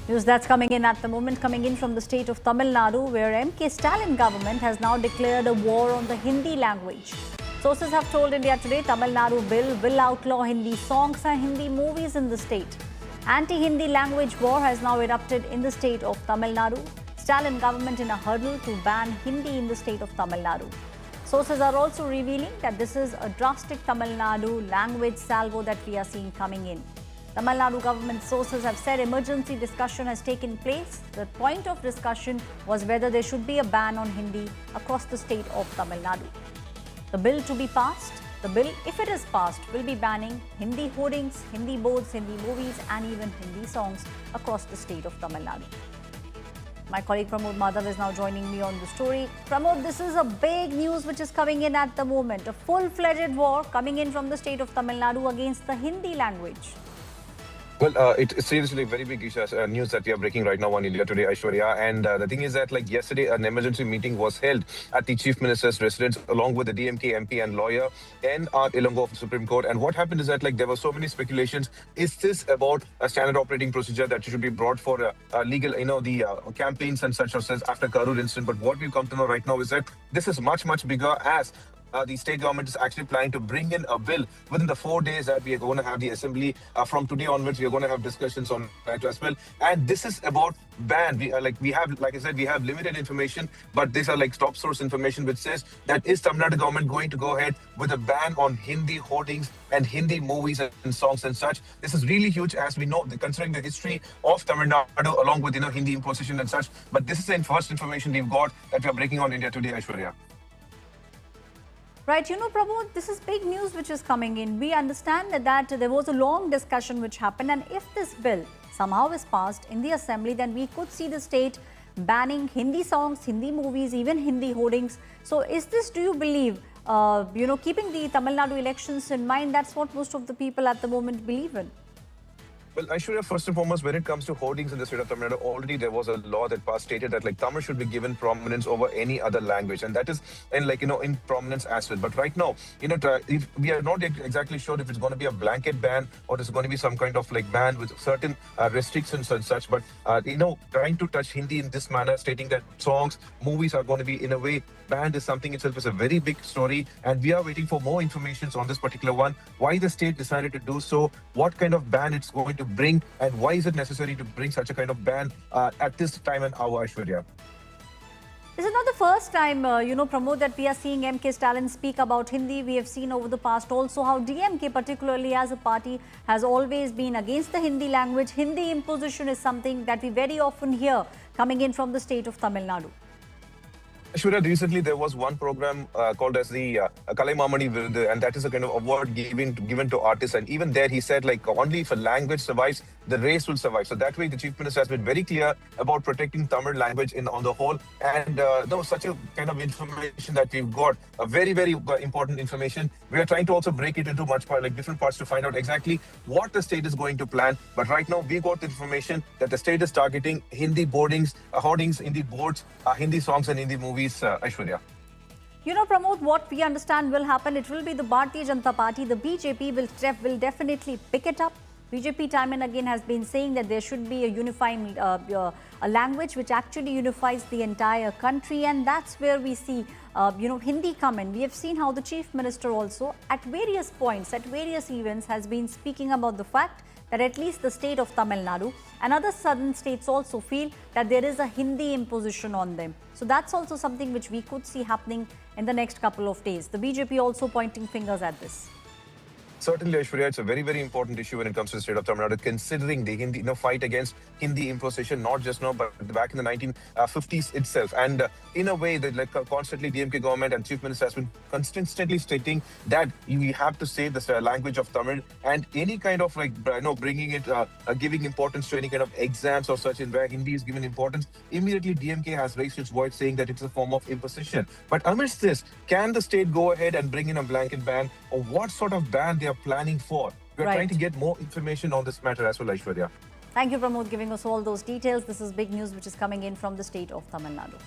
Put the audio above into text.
News that's coming in at the moment, coming in from the state of Tamil Nadu, where MK Stalin government has now declared a war on the Hindi language. Sources have told India Today Tamil Nadu bill will outlaw Hindi songs and Hindi movies in the state. Anti-Hindi language war has now erupted in the state of Tamil Nadu. Stalin government in a hurdle to ban Hindi in the state of Tamil Nadu. Sources are also revealing that this is a drastic Tamil Nadu language salvo that we are seeing coming in. Tamil Nadu government sources have said emergency discussion has taken place. The point of discussion was whether there should be a ban on Hindi across the state of Tamil Nadu. The bill to be passed, the bill, if it is passed, will be banning Hindi hoardings, Hindi boards, Hindi movies and even Hindi songs across the state of Tamil Nadu. My colleague Pramod Madhav is now joining me on the story. Pramod, this is a big news which is coming in at the moment. A full-fledged war coming in from the state of Tamil Nadu against the Hindi language. Well, it's seriously very big news that we are breaking right now on India Today, Aishwarya. And the thing is that, like yesterday, an emergency meeting was held at the Chief Minister's residence along with the DMK MP and lawyer N.R. Ilango of the Supreme Court. And what happened is that, like, there were so many speculations. Is this about a standard operating procedure that should be brought for legal, the campaigns and such after Karur incident? But what we've come to know right now is that this is much, much bigger, as the state government is actually planning to bring in a bill within the 4 days that we are going to have the assembly. From today onwards, we are going to have discussions on that as well. And this is about ban. We have, like I said, we have limited information, but these are like top source information which says that is Tamil Nadu government going to go ahead with a ban on Hindi hoardings and Hindi movies and songs and such. This is really huge, as we know, considering the history of Tamil Nadu along with Hindi imposition and such. But this is the first information we've got that we are breaking on India Today, Aishwarya. Right, Pramod, this is big news which is coming in. We understand that there was a long discussion which happened, and if this bill somehow is passed in the assembly, then we could see the state banning Hindi songs, Hindi movies, even Hindi hoardings. So is this, do you believe, keeping the Tamil Nadu elections in mind, that's what most of the people at the moment believe in? Well, Aishwarya, first and foremost, when it comes to hoardings in the state of Tamil Nadu, already there was a law that passed stated that Tamil should be given prominence over any other language, and that is in prominence as well. But right now, if we are not exactly sure if it's going to be a blanket ban or it's going to be some kind of ban with certain restrictions and such. But trying to touch Hindi in this manner, stating that songs, movies are going to be in a way banned, is something itself is a very big story, and we are waiting for more information on this particular one. Why the state decided to do so, what kind of ban it's going to bring, and why is it necessary to bring such a kind of ban at this time and hour, Aishwarya? This is not the first time, Pramod, that we are seeing MK Stalin speak about Hindi. We have seen over the past also how DMK, particularly as a party, has always been against the Hindi language. Hindi imposition is something that we very often hear coming in from the state of Tamil Nadu. Aishwarya, recently there was one program called as the Kalaimamani Virdu, and that is a kind of award given to artists. And even there he said, only if a language survives, the race will survive. So that way the Chief Minister has been very clear about protecting Tamil language on the whole. And there was such a kind of information that we've got, a very, very important information. We are trying to also break it into different parts to find out exactly what the state is going to plan. But right now we got the information that the state is targeting Hindi boardings, hoardings, Hindi boards, Hindi songs and Hindi movies. Aishwarya. Pramod, what we understand will happen, it will be the Bharatiya Janata Party. The BJP will definitely pick it up. BJP time and again has been saying that there should be a unifying a language which actually unifies the entire country, and that's where we see Hindi come in. We have seen how the Chief Minister also at various points, at various events, has been speaking about the fact that at least the state of Tamil Nadu and other southern states also feel that there is a Hindi imposition on them. So that's also something which we could see happening in the next couple of days. The BJP also pointing fingers at this. Certainly, Aishwarya, it's a very, very important issue when it comes to the state of Tamil Nadu, considering the Hindi, fight against Hindi imposition, not just now, but back in the 1950s itself. And in a way, that constantly DMK government and Chief Minister has been constantly stating that we have to save the language of Tamil, and any kind of bringing it, giving importance to any kind of exams or such in where Hindi is given importance, immediately DMK has raised its voice saying that it's a form of imposition. But amidst this, can the state go ahead and bring in a blanket ban, or what sort of ban they are planning for? We're trying to get more information on this matter as well, Aishwarya. Thank you, Pramod, giving us all those details. This is big news which is coming in from the state of Tamil Nadu.